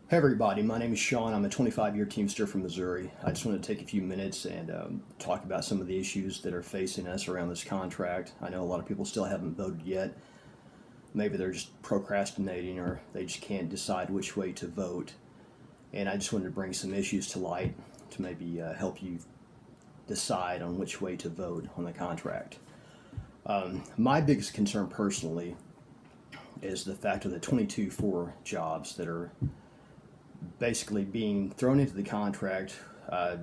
Hey everybody, my name is Sean. I'm a 25-year Teamster from Missouri. I just want to take a few minutes and talk about some of the issues that are facing us around this contract. I know a lot of people still haven't voted yet. Maybe they're just procrastinating or they just can't decide which way to vote. And I just wanted to bring some issues to light to maybe help you decide on which way to vote on the contract. My biggest concern personally is the fact of the 22-4 jobs that are basically being thrown into the contract.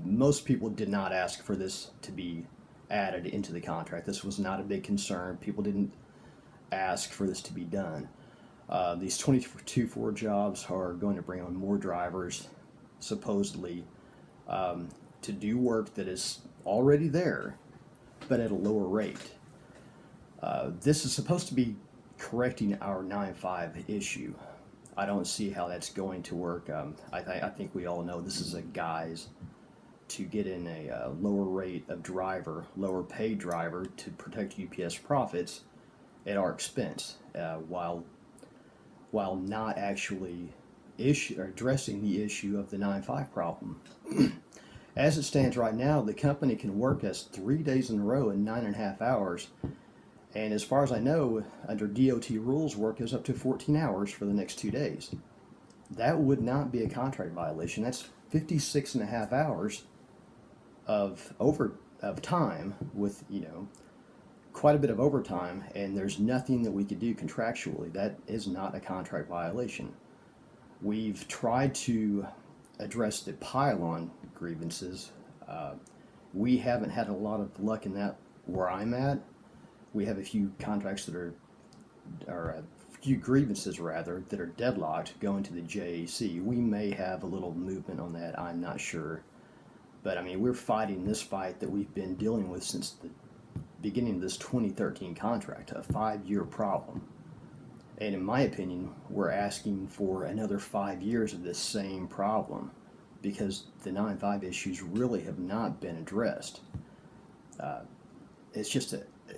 Most people did not ask for this to be added into the contract. This was not a big concern. People didn't ask for this to be done. These 22-4 jobs are going to bring on more drivers, supposedly, to do work that is already there, but at a lower rate. This is supposed to be correcting our 9-5 issue. I don't see how that's going to work. I think we all know this is a guise to get in a lower rate of driver, lower paid driver to protect UPS profits at our expense, while not actually addressing the issue of the 9-5 problem. As it stands right now, the company can work us 3 days in a row in 9.5 hours. And as far as I know, under DOT rules, work is up to 14 hours for the next 2 days. That would not be a contract violation. That's 56.5 hours of time with, quite a bit of overtime, and there's nothing that we could do contractually. That is not a contract violation. We've tried to address the pile-on grievances. We haven't had a lot of luck in that where I'm at. We have a few contracts that are a few grievances rather, that are deadlocked going to the JAC. We may have a little movement on that, I'm not sure. But I mean, we're fighting this fight that we've been dealing with since the beginning of this 2013 contract, a 5-year problem. And in my opinion, we're asking for another 5 years of this same problem because the 9-5 issues really have not been addressed.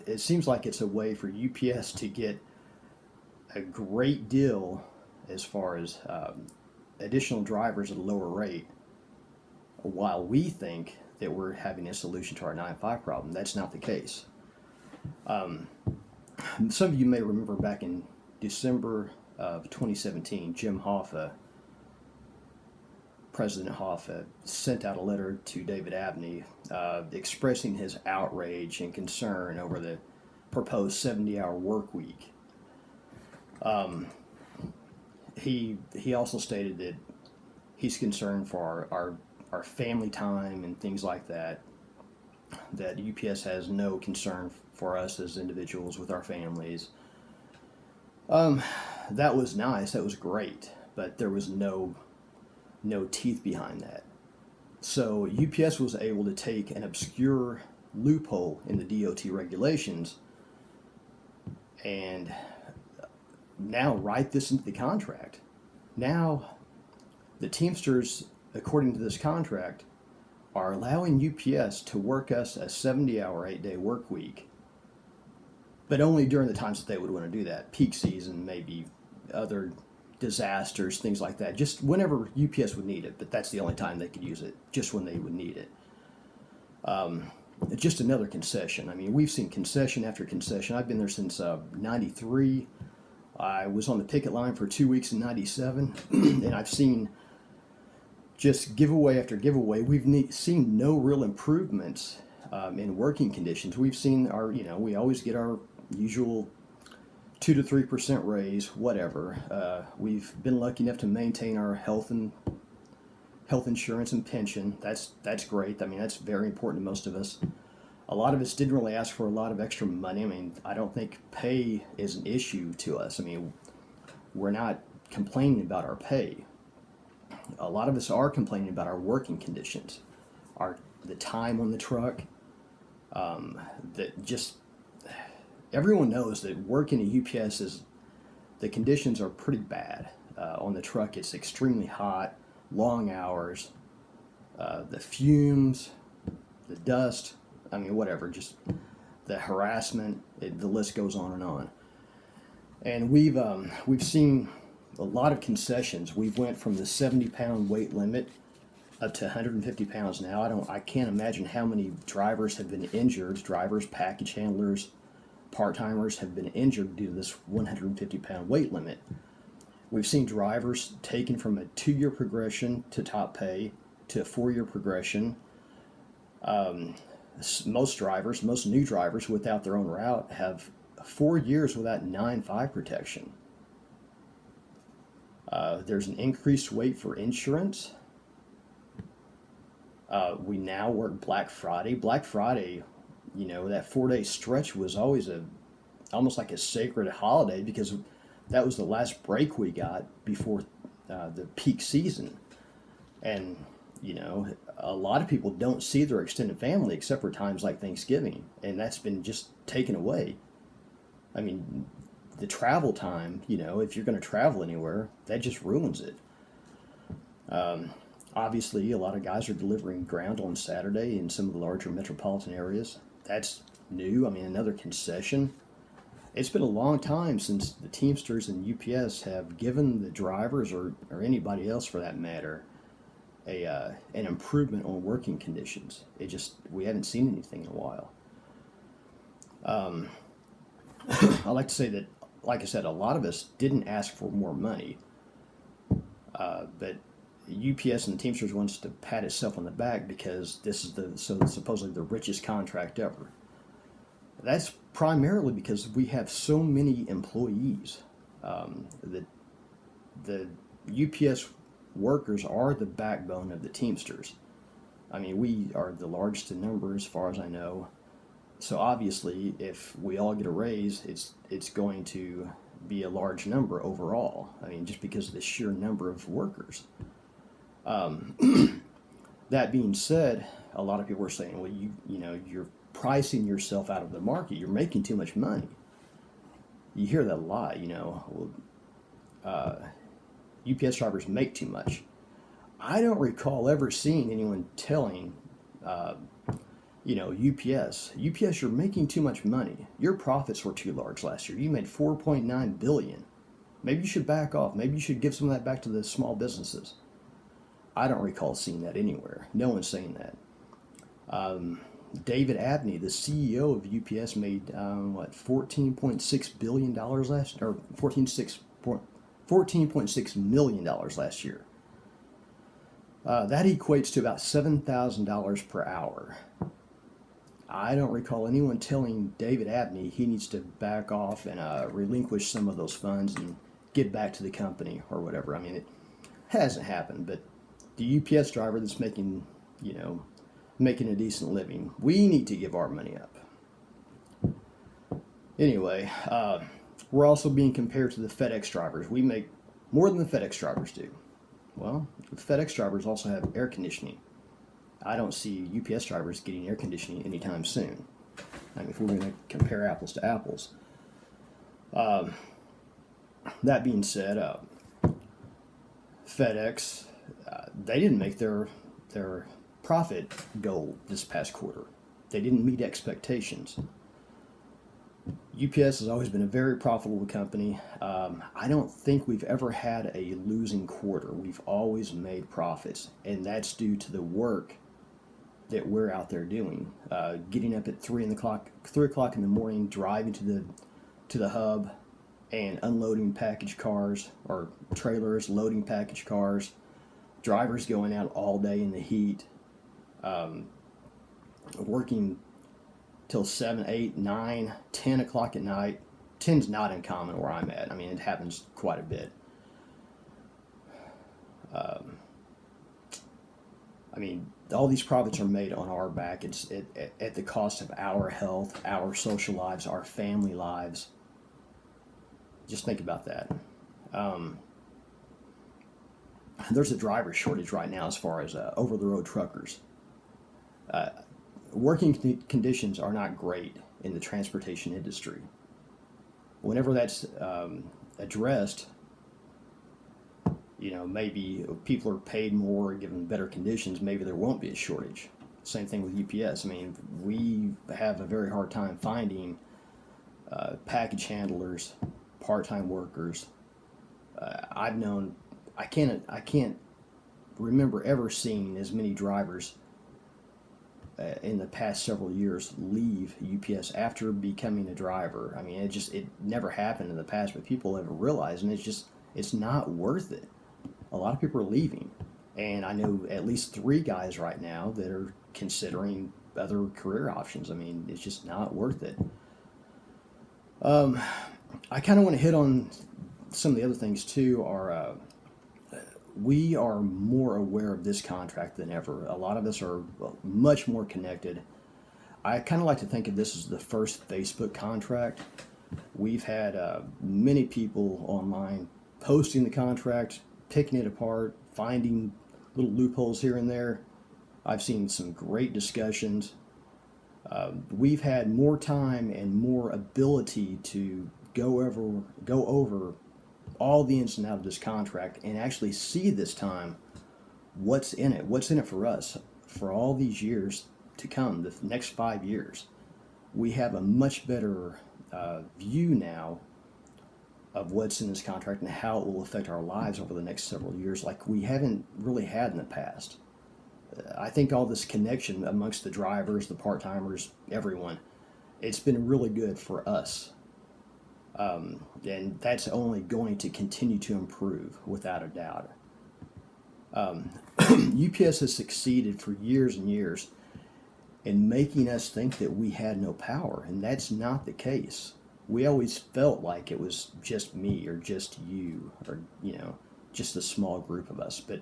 It seems like it's a way for UPS to get a great deal as far as additional drivers at a lower rate, while we think that we're having a solution to our 9-5 problem. That's not the case. Some of you may remember back in December of 2017, Jim Hoffa, President Hoffa, sent out a letter to David Abney expressing his outrage and concern over the proposed 70-hour work week. He also stated that he's concerned for our family time and things like that, that UPS has no concern for us as individuals with our families. That was nice, that was great, but there was no teeth behind that. So UPS was able to take an obscure loophole in the DOT regulations and now write this into the contract. Now the Teamsters, according to this contract, are allowing UPS to work us a 70-hour, 8-day work week, but only during the times that they would want to do that. Peak season, maybe other disasters, things like that, just whenever UPS would need it, but that's the only time they could use it, just when they would need it. Just another concession. I mean, we've seen concession after concession. I've been there since 93. I was on the picket line for 2 weeks in 97, and I've seen just giveaway after giveaway. We've seen no real improvements in working conditions. We've seen we always get our usual 2 to 3% raise, whatever. We've been lucky enough to maintain our health insurance and pension. That's great. I mean, that's very important to most of us. A lot of us didn't really ask for a lot of extra money. I mean, I don't think pay is an issue to us. I mean, we're not complaining about our pay. A lot of us are complaining about our working conditions, the time on the truck. Everyone knows that working at UPS the conditions are pretty bad. On the truck, it's extremely hot, long hours, the fumes, the dust, I mean, whatever, just the harassment, the list goes on and on. And we've seen a lot of concessions. We went from the 70-pound weight limit up to 150 pounds now. I can't imagine how many drivers have been injured. Drivers, package handlers, part-timers have been injured due to this 150-pound weight limit. We've seen drivers taken from a 2-year progression to top pay to a 4-year progression. Most new drivers without their own route have 4 years without 9.5 protection. There's an increased weight for insurance. We now work Black Friday. Black Friday, that 4-day stretch was always almost like a sacred holiday because that was the last break we got before the peak season. And, a lot of people don't see their extended family except for times like Thanksgiving, and that's been just taken away. I mean, the travel time, if you're going to travel anywhere, that just ruins it. Obviously, a lot of guys are delivering ground on Saturday in some of the larger metropolitan areas. That's new. I mean, another concession. It's been a long time since the Teamsters and UPS have given the drivers, or anybody else for that matter, an improvement on working conditions. We haven't seen anything in a while. I like to say that, like I said, a lot of us didn't ask for more money, but UPS and the Teamsters wants to pat itself on the back because this is supposedly the richest contract ever. That's primarily because we have so many employees. The UPS workers are the backbone of the Teamsters. I mean, we are the largest in number as far as I know. So obviously, if we all get a raise, it's going to be a large number overall. I mean, just because of the sheer number of workers. That being said, a lot of people are saying, well, you're pricing yourself out of the market. You're making too much money. You hear that a lot, UPS drivers make too much. I don't recall ever seeing anyone telling, UPS, you're making too much money. Your profits were too large last year. You made $4.9 billion. Maybe you should back off. Maybe you should give some of that back to the small businesses. I don't recall seeing that anywhere. No one's saying that. David Abney, the CEO of UPS, made $14.6 billion last, or $14.6 million last year. That equates to about $7,000 per hour. I don't recall anyone telling David Abney he needs to back off and relinquish some of those funds and give back to the company or whatever. I mean, it hasn't happened, but the UPS driver that's making a decent living, we need to give our money up. Anyway, we're also being compared to the FedEx drivers. We make more than the FedEx drivers do. Well, the FedEx drivers also have air conditioning. I don't see UPS drivers getting air conditioning anytime soon. I mean, if we're going to compare apples to apples. That being said, FedEx, they didn't make their profit goal this past quarter. They didn't meet expectations. UPS has always been a very profitable company. I don't think we've ever had a losing quarter. We've always made profits, and that's due to the work that we're out there doing. Getting up at 3 o'clock in the morning, driving to the hub, and unloading package cars or trailers, loading package cars. Drivers going out all day in the heat, working till 7, 8, 9, 10 o'clock at night. 10's not uncommon where I'm at. I mean, it happens quite a bit. I mean, all these profits are made on our back. It's at the cost of our health, our social lives, our family lives. Just think about that. There's a driver shortage right now as far as over-the-road truckers. Working conditions are not great in the transportation industry. Whenever that's addressed, maybe people are paid more, given better conditions, maybe there won't be a shortage. Same thing with UPS. I mean, we have a very hard time finding package handlers, part-time workers, I can't remember ever seeing as many drivers in the past several years leave UPS after becoming a driver. I mean, it never happened in the past, but people have realized, and it's not worth it. A lot of people are leaving, and I know at least 3 guys right now that are considering other career options. I mean, it's just not worth it. I kind of want to hit on some of the other things too. We are more aware of this contract than ever. A lot of us are much more connected. I kind of like to think of this as the first Facebook contract. We've had many people online posting the contract, picking it apart, finding little loopholes here and there. I've seen some great discussions. We've had more time and more ability to go over all the ins and outs of this contract and actually see this time what's in it for us for all these years to come, the next 5 years. We have a much better view now of what's in this contract and how it will affect our lives over the next several years like we haven't really had in the past. I think all this connection amongst the drivers, the part-timers, everyone, it's been really good for us. And that's only going to continue to improve without a doubt. UPS has succeeded for years and years in making us think that we had no power, and that's not the case. We always felt like it was just me or just you or, just a small group of us. But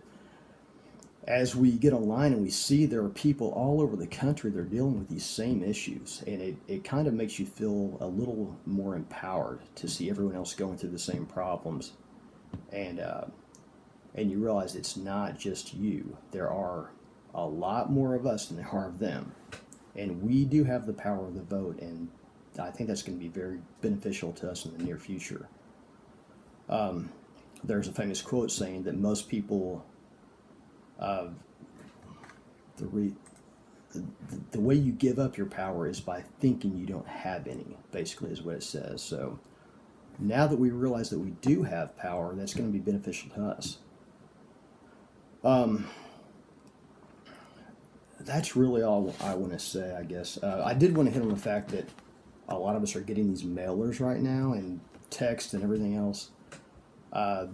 as we get online and we see there are people all over the country that are dealing with these same issues, and it kind of makes you feel a little more empowered to see everyone else going through the same problems, and you realize it's not just you. There are a lot more of us than there are of them, and we do have the power of the vote, and I think that's going to be very beneficial to us in the near future. There's a famous quote saying that most people the way you give up your power is by thinking you don't have any, basically is what it says. So now that we realize that we do have power, that's going to be beneficial to us. That's really all I want to say, I guess. I did want to hit on the fact that a lot of us are getting these mailers right now and text and everything else,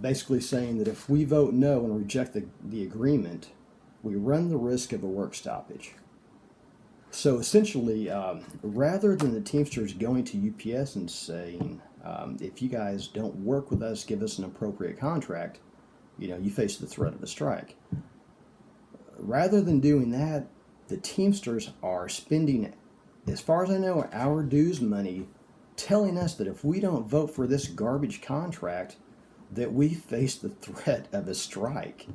basically saying that if we vote no and reject the agreement, we run the risk of a work stoppage. So essentially, rather than the Teamsters going to UPS and saying, if you guys don't work with us, give us an appropriate contract, you face the threat of a strike. Rather than doing that, the Teamsters are spending, as far as I know, our dues money telling us that if we don't vote for this garbage contract, that we face the threat of a strike.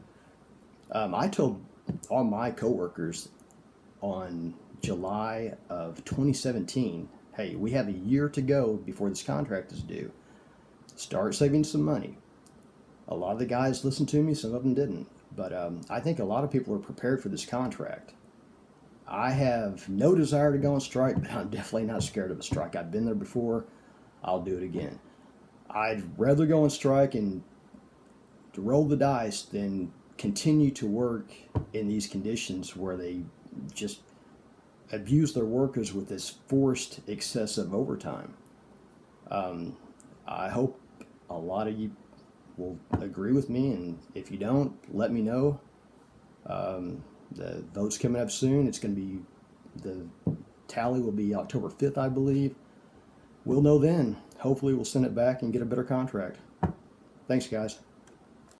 I told all my coworkers on July of 2017, hey, we have a year to go before this contract is due. Start saving some money. A lot of the guys listened to me, some of them didn't. But I think a lot of people are prepared for this contract. I have no desire to go on strike, but I'm definitely not scared of a strike. I've been there before. I'll do it again. I'd rather go on strike and to roll the dice than continue to work in these conditions where they just abuse their workers with this forced excessive overtime. I hope a lot of you will agree with me, and if you don't, let me know. The vote's coming up soon. It's going to be, the tally will be October 5th, I believe. We'll know then. Hopefully we'll send it back and get a better contract. Thanks, guys.